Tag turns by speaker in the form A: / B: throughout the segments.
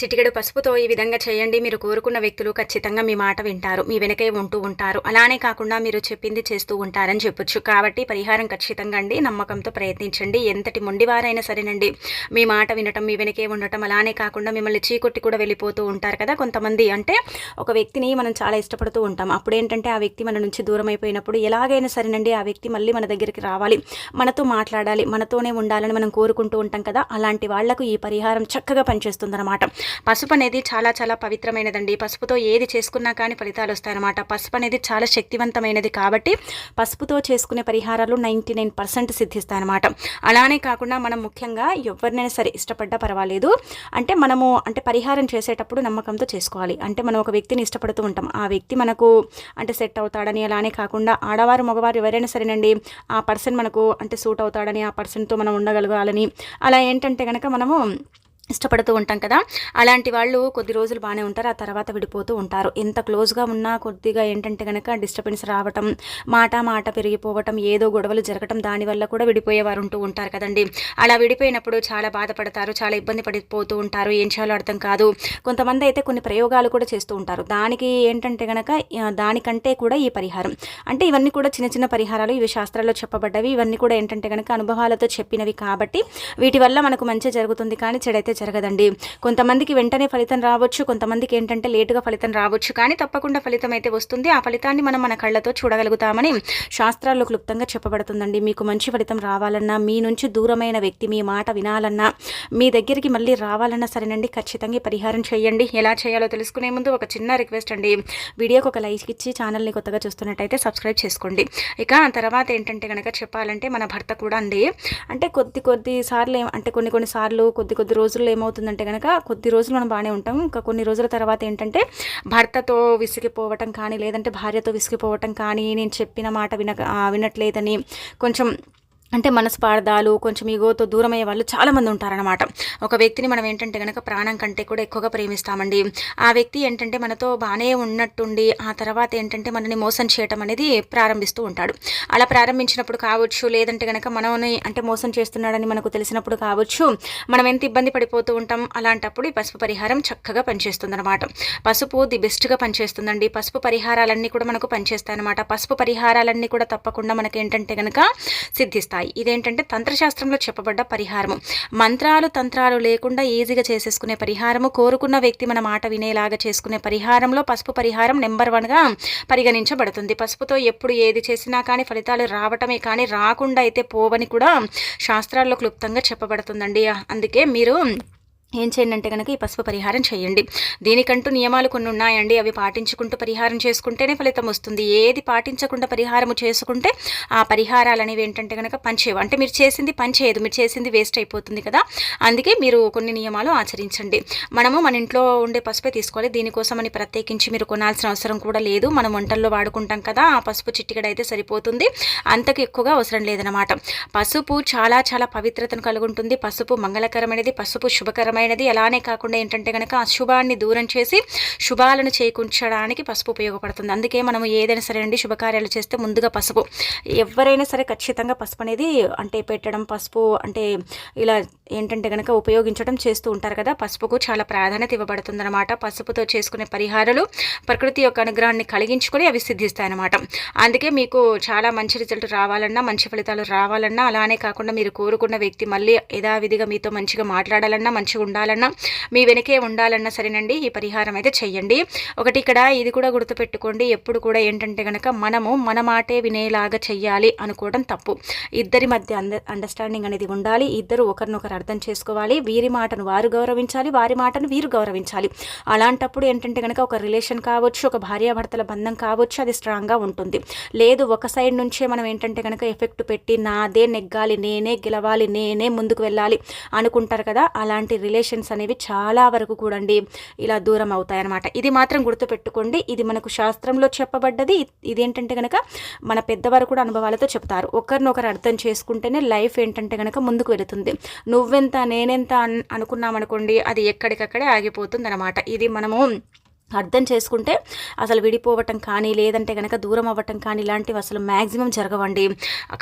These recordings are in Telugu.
A: చిటికెడు పసుపుతో ఈ విధంగా చేయండి. మీరు కోరుకున్న వ్యక్తులు ఖచ్చితంగా మీ మాట వింటారు. మీ వెనకే ఉంటూ ఉంటారు. అలానే కాకుండా మీరు చెప్పింది చేస్తూ ఉంటారని చెప్పొచ్చు. కాబట్టి పరిహారం ఖచ్చితంగా అండి నమ్మకంతో ప్రయత్నించండి. ఎంతటి మొండివారైనా సరేనండి మీ మాట వినటం, మీ వెనకే ఉండటం, అలానే కాకుండా మిమ్మల్ని చీకొట్టి కూడా వెళ్ళిపోతూ ఉంటారు కదా కొంతమంది. అంటే ఒక వ్యక్తిని మనం చాలా ఇష్టపడుతూ ఉంటాం. అప్పుడేంటంటే ఆ వ్యక్తి మన నుంచి దూరం అయిపోయినప్పుడు ఎలాగైనా సరేనండి ఆ వ్యక్తి మళ్ళీ మన దగ్గరికి రావాలి, మనతో మాట్లాడాలి, మనతోనే ఉండాలని మనం కోరుకుంటూ ఉంటాం కదా. అలాంటి వాళ్లకు ఈ పరిహారం చక్కగా పనిచేస్తుందన్నమాట. పసుపు అనేది చాలా చాలా పవిత్రమైనదండి. పసుపుతో ఏది చేసుకున్నా కానీ ఫలితాలు వస్తాయన్నమాట. పసుపు అనేది చాలా శక్తివంతమైనది కాబట్టి పసుపుతో చేసుకునే పరిహారాలు 99% సిద్ధిస్తాయన్నమాట. అలానే కాకుండా మనం ముఖ్యంగా ఎవరినైనా సరే ఇష్టపడ్డా పర్వాలేదు, అంటే మనము పరిహారం చేసేటప్పుడు నమ్మకంతో చేసుకోవాలి. అంటే మనం ఒక వ్యక్తిని ఇష్టపడుతూ ఉంటాం, ఆ వ్యక్తి మనకు సెట్ అవుతాడని, అలానే కాకుండా ఆడవారు మగవారు ఎవరైనా సరేనండి ఆ పర్సన్ మనకు సూట్ అవుతాడని, ఆ పర్సన్తో మనం ఉండగలగాలని, అలా ఏంటంటే కనుక మనము ఇష్టపడుతూ ఉంటాం కదా. అలాంటి వాళ్ళు కొద్ది రోజులు బాగానే ఉంటారు, ఆ తర్వాత విడిపోతూ ఉంటారు. ఎంత క్లోజ్గా ఉన్నా కొద్దిగా ఏంటంటే కనుక డిస్టర్బెన్స్ రావటం, మాట పెరిగిపోవటం, ఏదో గొడవలు జరగటం, దానివల్ల కూడా విడిపోయేవారు ఉంటూ ఉంటారు కదండి. అలా విడిపోయినప్పుడు చాలా బాధపడతారు, చాలా ఇబ్బంది పడిపోతూ ఉంటారు, ఏం చేయాలో అర్థం కాదు. కొంతమంది అయితే కొన్ని ప్రయోగాలు కూడా చేస్తూ ఉంటారు. దానికి ఏంటంటే కనుక దానికంటే కూడా ఈ పరిహారం ఇవన్నీ కూడా చిన్న చిన్న పరిహారాలు, ఇవి శాస్త్రాల్లో చెప్పబడ్డవి. ఇవన్నీ కూడా ఏంటంటే కనుక అనుభవాలతో చెప్పినవి కాబట్టి వీటి వల్ల మనకు మంచి జరుగుతుంది, కానీ చెడైతే జరగదండి. కొంతమందికి వెంటనే ఫలితం రావచ్చు, కొంతమందికి ఏంటంటే లేటుగా ఫలితం రావచ్చు, కానీ తప్పకుండా ఫలితం అయితే వస్తుంది. ఆ ఫలితాన్ని మనం మన కళ్ళతో చూడగలుగుతామని శాస్త్రాల్లో క్లుప్తంగా చెప్పబడుతుందండి. మీకు మంచి ఫలితం రావాలన్నా, మీ నుంచి దూరమైన వ్యక్తి మీ మాట వినాలన్నా, మీ దగ్గరికి మళ్ళీ రావాలన్నా సరేనండి ఖచ్చితంగా పరిహారం చేయండి. ఎలా చేయాలో తెలుసుకునే ముందు ఒక చిన్న రిక్వెస్ట్ అండి, వీడియోకి ఒక లైక్ ఇచ్చి ఛానల్ని కొత్తగా చూస్తున్నట్టయితే సబ్స్క్రైబ్ చేసుకోండి. ఇక తర్వాత ఏంటంటే కనుక చెప్పాలంటే మన భర్త కూడా అండి కొద్ది సార్లు కొన్ని సార్లు కొద్ది రోజులు ఏమవుతుందంటే కనుక కొద్ది రోజులు మనం బాగానే ఉంటాం, ఇంకా కొన్ని రోజుల తర్వాత ఏంటంటే భర్తతో విసిగిపోవటం కానీ, లేదంటే భార్యతో విసిగిపోవటం కానీ, నేను చెప్పిన మాట వినట్లేదని కొంచెం మనస్పార్థాలు, కొంచెం ఈగోతో దూరమయ్యే వాళ్ళు చాలామంది ఉంటారనమాట. ఒక వ్యక్తిని మనం ఏంటంటే కనుక ప్రాణం కంటే కూడా ఎక్కువగా ప్రేమిస్తామండి. ఆ వ్యక్తి ఏంటంటే మనతో బాగానే ఉన్నట్టుండి ఆ తర్వాత ఏంటంటే మనని మోసం చేయటం అనేది ప్రారంభిస్తూ ఉంటాడు. అలా ప్రారంభించినప్పుడు కావచ్చు, లేదంటే కనుక మనని మోసం చేస్తున్నాడని మనకు తెలిసినప్పుడు కావచ్చు, మనం ఎంత ఇబ్బంది పడిపోతూ ఉంటాం. అలాంటప్పుడు ఈ పసుపు పరిహారం చక్కగా పనిచేస్తుంది అనమాట. పసుపు ది బెస్ట్గా పనిచేస్తుందండి. పసుపు పరిహారాలన్నీ కూడా మనకు పనిచేస్తాయి అనమాట. పసుపు పరిహారాలన్నీ కూడా తప్పకుండా మనకి ఏంటంటే కనుక సిద్ధిస్తాయి. ఇదేంటంటే తంత్రశాస్త్రంలో చెప్పబడ్డ పరిహారము. మంత్రాలు తంత్రాలు లేకుండా ఈజీగా చేసేసుకునే పరిహారము, కోరుకున్న వ్యక్తి మన మాట వినేలాగా చేసుకునే పరిహారంలో పసుపు పరిహారం నెంబర్ 1గా పరిగణించబడుతుంది. పసుపుతో ఎప్పుడు ఏది చేసినా కానీ ఫలితాలు రావటమే కానీ రాకుండా అయితే పోవని కూడా శాస్త్రాల్లో క్లుప్తంగా చెప్పబడుతుందండి. అందుకే మీరు ఏం చేయండి అంటే కనుక ఈ పసుపు పరిహారం చేయండి. దీనికంటూ నియమాలు కొన్ని ఉన్నాయండి, అవి పాటించుకుంటూ పరిహారం చేసుకుంటేనే ఫలితం వస్తుంది. ఏది పాటించకుండా పరిహారము చేసుకుంటే ఆ పరిహారాలు అనేవి ఏంటంటే కనుక పనిచేయవు. మీరు చేసింది పనిచేయదు, మీరు చేసింది వేస్ట్ అయిపోతుంది కదా. అందుకే మీరు కొన్ని నియమాలు ఆచరించండి. మనము మన ఇంట్లో ఉండే పసుపే తీసుకోవాలి. దీనికోసం అని ప్రత్యేకించి మీరు కొనాల్సిన అవసరం కూడా లేదు. మనం వంటల్లో వాడుకుంటాం కదా, ఆ పసుపు చిటికెడ అయితే సరిపోతుంది, అంతకు ఎక్కువగా అవసరం లేదనమాట. పసుపు చాలా చాలా పవిత్రతను కలిగి ఉంటుంది. పసుపు మంగళకరమైనది, పసుపు శుభకరమైనది. అలానే కాకుండా ఏంటంటే కనుక అశుభాన్ని దూరం చేసి శుభాలను చేకూర్చడానికి పసుపు ఉపయోగపడుతుంది. అందుకే మనం ఏదైనా సరే అండి శుభకార్యాలు చేస్తే ముందుగా పసుపు, ఎవరైనా సరే ఖచ్చితంగా పసుపు అనేది పెట్టడం, పసుపు ఇలా ఏంటంటే కనుక ఉపయోగించడం చేస్తూ ఉంటారు కదా. పసుపుకు చాలా ప్రాధాన్యత ఇవ్వబడుతుంది అనమాట. పసుపుతో చేసుకునే పరిహారాలు ప్రకృతి యొక్క అనుగ్రహాన్ని కలిగించుకొని అవి సిద్ధిస్తాయన్నమాట. అందుకే మీకు చాలా మంచి రిజల్ట్ రావాలన్నా, మంచి ఫలితాలు రావాలన్నా, అలానే కాకుండా మీరు కోరుకున్న వ్యక్తి మళ్ళీ యథావిధిగా మీతో మంచిగా మాట్లాడాలన్నా, మంచిగా ఉండాలన్నా, మీ వెనకే ఉండాలన్నా సరేనండి ఈ పరిహారం అయితే చెయ్యండి. ఒకటి ఇక్కడ ఇది కూడా గుర్తుపెట్టుకోండి, ఎప్పుడు కూడా ఏంటంటే కనుక మనము మన మాటే వినేలాగా చెయ్యాలి అనుకోవడం తప్పు. ఇద్దరి మధ్య అండర్స్టాండింగ్ అనేది ఉండాలి. ఇద్దరు ఒకరినొకరు అర్థం చేసుకోవాలి. వీరి మాటను వారు గౌరవించాలి, వారి మాటను వీరు గౌరవించాలి. అలాంటప్పుడు ఏంటంటే కనుక ఒక రిలేషన్ కావచ్చు, ఒక భార్యాభర్తల బంధం కావచ్చు, అది స్ట్రాంగ్గా ఉంటుంది. లేదు ఒక సైడ్ నుంచే మనం ఏంటంటే కనుక ఎఫెక్ట్ పెట్టి నాదే నెగ్గాలి, నేనే గెలవాలి, నేనే ముందుకు వెళ్ళాలి అనుకుంటారు కదా, అలాంటి రిలేషన్స్ అనేవి చాలా వరకు కూడా ఇలా దూరం అవుతాయన్నమాట. ఇది మాత్రం గుర్తుపెట్టుకోండి. ఇది మనకు శాస్త్రంలో చెప్పబడ్డది. ఇదేంటంటే కనుక మన పెద్దవారు కూడా అనుభవాలతో చెప్తారు. ఒకరినొకరు అర్థం చేసుకుంటేనే లైఫ్ ఏంటంటే కనుక ముందుకు వెళుతుంది. నువ్వెంత నేనెంత అనుకున్నామనుకోండి, అది ఎక్కడికక్కడే ఆగిపోతుంది అనమాట. ఇది మనము అర్థం చేసుకుంటే అసలు విడిపోవటం కానీ లేదంటే కనుక దూరం అవ్వటం కానీ ఇలాంటివి అసలు మ్యాక్సిమం జరగవండి.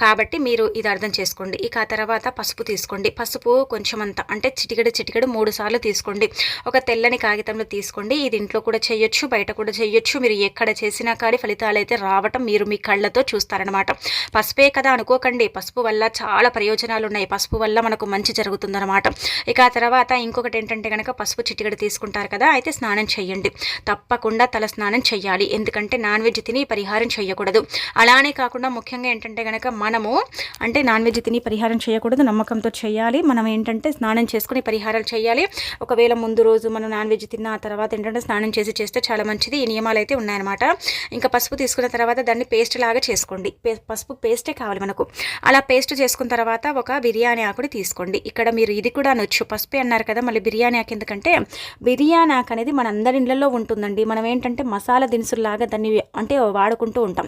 A: కాబట్టి మీరు ఇది అర్థం చేసుకోండి. ఇక ఆ తర్వాత పసుపు తీసుకోండి. పసుపు కొంచెం అంత అంటే చిటికెడు 3 సార్లు తీసుకోండి. ఒక తెల్లని కాగితంలో తీసుకోండి. ఇది ఇంట్లో కూడా చేయొచ్చు, బయట కూడా చేయొచ్చు. మీరు ఎక్కడ చేసినా కానీ ఫలితాలు అయితే రావటం మీరు మీ కళ్ళతో చూస్తారనమాట. పసుపే కదా అనుకోకండి, పసుపు వల్ల చాలా ప్రయోజనాలు ఉన్నాయి. పసుపు వల్ల మనకు మంచి జరుగుతుందన్నమాట. ఇక ఆ తర్వాత ఇంకొకటి ఏంటంటే కనుక పసుపు చిటికెడు తీసుకుంటారు కదా, అయితే స్నానం చేయండి. తప్పకుండా తల స్నానం చేయాలి. ఎందుకంటే నాన్ వెజ్ తిని పరిహారం చేయకూడదు. అలానే కాకుండా ముఖ్యంగా ఏంటంటే కనుక మనము అంటే నాన్ వెజ్ తిని పరిహారం చేయకూడదు, నమ్మకంతో చేయాలి. మనం ఏంటంటే స్నానం చేసుకుని పరిహారాలు చేయాలి. ఒకవేళ ముందు రోజు మనం నాన్ వెజ్ తిన్న ఆ తర్వాత ఏంటంటే స్నానం చేస్తే చాలా మంచిది. ఈ నియమాలు అయితే ఉన్నాయన్నమాట. ఇంకా పసుపు తీసుకున్న తర్వాత దాన్ని పేస్ట్ లాగా చేసుకోండి. పసుపు పేస్టే కావాలి మనకు. అలా పేస్ట్ చేసుకున్న తర్వాత ఒక బిర్యానీ ఆకుని తీసుకోండి. ఇక్కడ మీరు ఇది కూడా అనొచ్చు, పసుపే అన్నారు కదా మళ్ళీ బిర్యానీ ఆకు ఎందుకంటే, బిర్యానీ ఆకు అనేది మన అందరి ఇళ్లలో ఉంటుందండి. మనం ఏంటంటే మసాలా దినుసుల్లాగా దాన్ని అంటే వాడుకుంటూ ఉంటాం.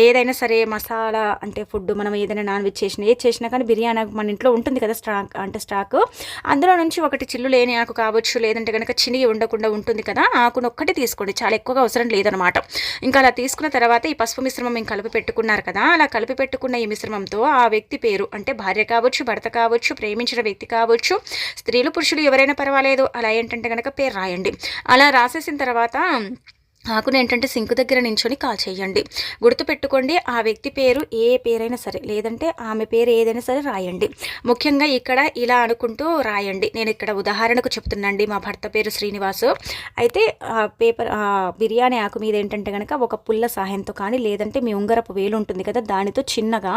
A: ఏదైనా సరే మసాలా అంటే ఫుడ్ మనం ఏదైనా నాన్ వెజ్ చేసినా ఏది చేసినా కానీ బిర్యానీ ఆకు మన ఇంట్లో ఉంటుంది కదా, స్టాక్ అందులో నుంచి ఒకటి చిల్లు లేని ఆకు కావచ్చు, లేదంటే కనుక చినిగి ఉండకుండా ఉంటుంది కదా, ఆకును ఒక్కటి తీసుకోండి. చాలా ఎక్కువగా అవసరం లేదనమాట. ఇంకా అలా తీసుకున్న తర్వాత ఈ పసుపు మిశ్రమం మేము కలిపి పెట్టుకున్నారు కదా, అలా కలిపి పెట్టుకున్న ఈ మిశ్రమంతో ఆ వ్యక్తి పేరు అంటే భార్య కావచ్చు, భర్త కావచ్చు, ప్రేమించిన వ్యక్తి కావచ్చు, స్త్రీలు పురుషులు ఎవరైనా పర్వాలేదు, అలా ఏంటంటే కనుక పేరు రాయండి. అలా రాసేసిన తర్వాత ఆకును ఏంటంటే సింకు దగ్గర నించొని కాల్ చేయండి. గుర్తుపెట్టుకోండి, ఆ వ్యక్తి పేరు ఏ పేరైనా సరే లేదంటే ఆమె పేరు ఏదైనా సరే రాయండి. ముఖ్యంగా ఇక్కడ ఇలా అనుకుంటూ రాయండి. నేను ఇక్కడ ఉదాహరణకు చెప్తున్నాండి, మా భర్త పేరు శ్రీనివాసు. అయితే బిర్యానీ ఆకు మీద ఏంటంటే కనుక ఒక పుల్ల సహాయంతో కానీ లేదంటే మీ ఉంగరపు వేలు ఉంటుంది కదా, దానితో చిన్నగా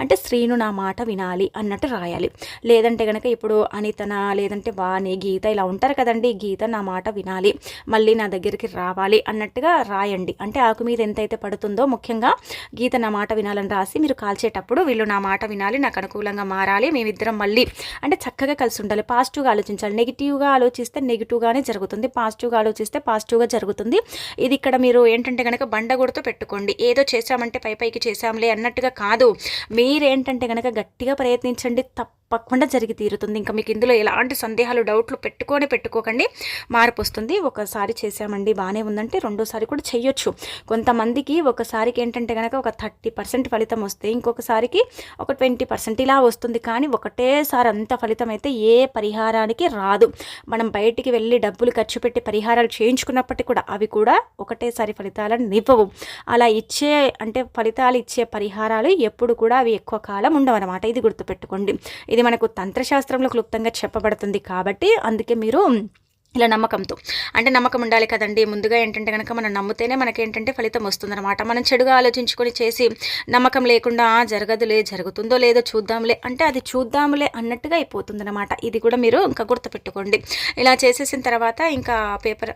A: అంటే శ్రీను నా మాట వినాలి అన్నట్టు రాయాలి. లేదంటే కనుక ఇప్పుడు అనితన లేదంటే వాణి గీత ఇలా ఉంటారు కదండి, గీత నా మాట వినాలి, మళ్ళీ నా దగ్గరికి రావాలి అన్నట్టుగా రాయండి. అంటే ఆకు మీద ఎంతైతే పడుతుందో ముఖ్యంగా గీత నా మాట వినాలని రాసి మీరు కాల్చేటప్పుడు వీళ్ళు నా మాట వినాలి, నాకు అనుకూలంగా మారాలి, మేమిద్దరం మళ్ళీ అంటే చక్కగా కలిసి ఉండాలి. పాజిటివ్గా ఆలోచించాలి. నెగిటివ్గా ఆలోచిస్తే నెగిటివ్గానే జరుగుతుంది, పాజిటివ్గా ఆలోచిస్తే పాజిటివ్గా జరుగుతుంది. ఇది ఇక్కడ మీరు ఏంటంటే కనుక బండ గుర్తు పెట్టుకోండి. ఏదో చేసామంటే పైకి చేసాంలే అన్నట్టుగా కాదు. మీరేంటంటే కనుక గట్టిగా ప్రయత్నించండి, తప్పకుండా జరిగి తీరుతుంది. ఇంకా మీకు ఇందులో ఎలాంటి సందేహాలు డౌట్లు పెట్టుకోకండి, మార్పు వస్తుంది. ఒకసారి చేసామండి బాగానే ఉందంటే రెండోసారి కూడా చేయొచ్చు. కొంతమందికి ఒకసారికి ఏంటంటే కనుక ఒక 30% ఫలితం వస్తే ఇంకొకసారికి ఒక 20% ఇలా వస్తుంది. కానీ ఒకటేసారి అంత ఫలితం అయితే ఏ పరిహారానికి రాదు. మనం బయటికి వెళ్ళి డబ్బులు ఖర్చు పెట్టి పరిహారాలు చేయించుకున్నప్పటికీ కూడా అవి కూడా ఒకటేసారి ఫలితాలను ఇవ్వవు. అలా ఇచ్చే అంటే ఫలితాలు ఇచ్చే పరిహారాలు ఎప్పుడు కూడా అవి ఎక్కువ కాలం ఉండవన్నమాట. ఇది గుర్తుపెట్టుకోండి. ఇది మనకు తంత్రశాస్త్రంలో క్లుప్తంగా చెప్పబడుతుంది కాబట్టి అందుకే మీరు ఇలా నమ్మకంతో అంటే నమ్మకం ఉండాలి కదండి. ముందుగా ఏంటంటే కనుక మనం నమ్మితేనే మనకేంటంటే ఫలితం వస్తుందన్నమాట. మనం చెడుగా ఆలోచించుకొని చేసి నమ్మకం లేకుండా జరగదులే, జరుగుతుందో లేదో చూద్దాంలే అంటే అది చూద్దాంలే అన్నట్టుగా అయిపోతుందన్నమాట. ఇది కూడా మీరు ఇంకా గుర్తుపెట్టుకోండి. ఇలా చేసేసిన తర్వాత ఇంకా పేపర్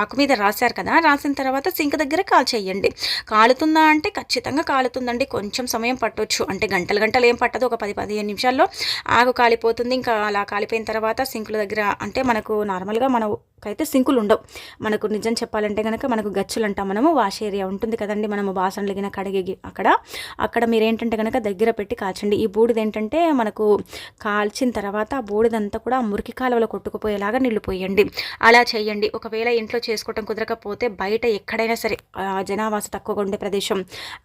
A: ఆకు మీద రాశారు కదా, రాసిన తర్వాత సింక్ దగ్గర కాల్ చేయండి. కాలుతుందా అంటే ఖచ్చితంగా కాలుతుందండి. కొంచెం సమయం పట్టొచ్చు, అంటే గంటలు ఏం పట్టదు, ఒక 10-15 నిమిషాల్లో ఆకు కాలిపోతుంది. ఇంకా అలా కాలిపోయిన తర్వాత సింకుల దగ్గర అంటే మనకు నార్మల్గా మనకైతే సింకులు ఉండవు. మనకు నిజం చెప్పాలంటే కనుక మనకు గచ్చులు అంటాం మనము, వాష్ ఏరియా ఉంటుంది కదండి, మనము బాసనలు గిన కడిగి అక్కడ మీరు ఏంటంటే కనుక దగ్గర పెట్టి కాల్చండి. ఈ బూడిద ఏంటంటే మనకు కాల్చిన తర్వాత ఆ బూడిదంతా కూడా మురికి కాలువలో కొట్టుకుపోయేలాగా నీళ్లు పోయండి. అలా చేయండి. ఒకవేళ ఇంట్లో చేసుకోవటం కుదరకపోతే బయట ఎక్కడైనా సరే జనావాస తక్కువగా ఉండే ప్రదేశం,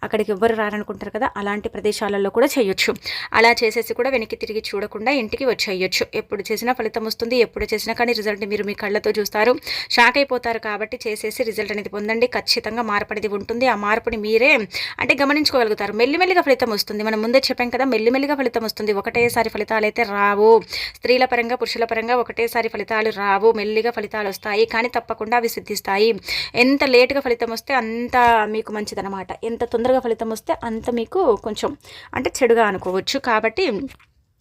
A: అక్కడికి ఎవ్వరు రారనుకుంటారు కదా, అలాంటి ప్రదేశాలలో కూడా చేయొచ్చు. అలా చేసేసి కూడా వెనక్కి తిరిగి చూడకుండా ఇంటికి వచ్చేయచ్చు. ఎప్పుడు చేసినా ఫలితం వస్తుంది, ఎప్పుడు చేసినా కానీ రిజల్ట్ మీరు మీ కళ్ళతో చూస్తారు, షాక్ అయిపోతారు. కాబట్టి చేసేసి రిజల్ట్ అనేది పొందండి. ఖచ్చితంగా మార్పు అనేది ఉంటుంది. ఆ మార్పుని మీరే అంటే గమనించుకోగలుగుతారు. మెల్లిమెల్లిగా ఫలితం వస్తుంది. మనం ముందే చెప్పాం కదా, మెల్లిమెల్లిగా ఫలితం వస్తుంది. ఒకటేసారి ఫలితాలు అయితే రావు. స్త్రీల పరంగా పురుషుల పరంగా ఒకటేసారి ఫలితాలు రావు, మెల్లిగా ఫలితాలు వస్తాయి. కానీ తప్పకుండా అవి సిద్ధిస్తాయి. ఎంత లేటుగా ఫలితం వస్తే అంత మీకు మంచిదన్నమాట. ఎంత తొందరగా ఫలితం వస్తే అంత మీకు కొంచెం అంటే చెడుగా అనుకోవచ్చు. కాబట్టి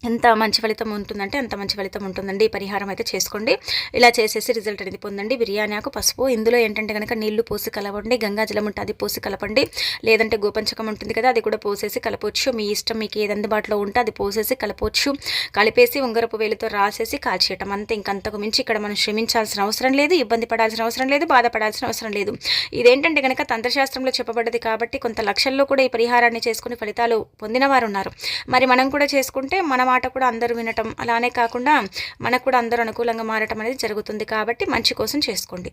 A: ఎంత మంచి ఫలితం ఉంటుందంటే అంత మంచి ఫలితం ఉంటుందండి. ఈ పరిహారం అయితే చేసుకోండి. ఇలా చేసేసి రిజల్ట్ అనేది పొందండి. బిర్యానీ ఆకు, పసుపు, ఇందులో ఏంటంటే కనుక నీళ్లు పోసి కలపండి. గంగాజలం ఉంటుంది అది పోసి కలపండి. లేదంటే గోపంచకం ఉంటుంది కదా, అది కూడా పోసేసి కలపవచ్చు. మీ ఇష్టం, మీకు ఏది అందుబాటులో ఉంటే అది పోసేసి కలపవచ్చు. కలిపేసి ఉంగరపు వేలుతో రాసేసి కాల్చేయటం అంతే. ఇంకంతకు మించి ఇక్కడ మనం శ్రమించాల్సిన అవసరం లేదు, ఇబ్బంది పడాల్సిన అవసరం లేదు, బాధపడాల్సిన అవసరం లేదు. ఇదేంటంటే కనుక తంత్రశాస్త్రంలో చెప్పబడ్డది కాబట్టి కొంత లక్షల్లో కూడా ఈ పరిహారాన్ని చేసుకుని ఫలితాలు పొందిన వారు ఉన్నారు. మరి మనం కూడా చేసుకుంటే మన మాట కూడా అందరూ వినటం, అలానే కాకుండా మనకు కూడా అందరూ అనుకూలంగా మారటం అనేది జరుగుతుంది. కాబట్టి మంచి కోసం చేసుకోండి.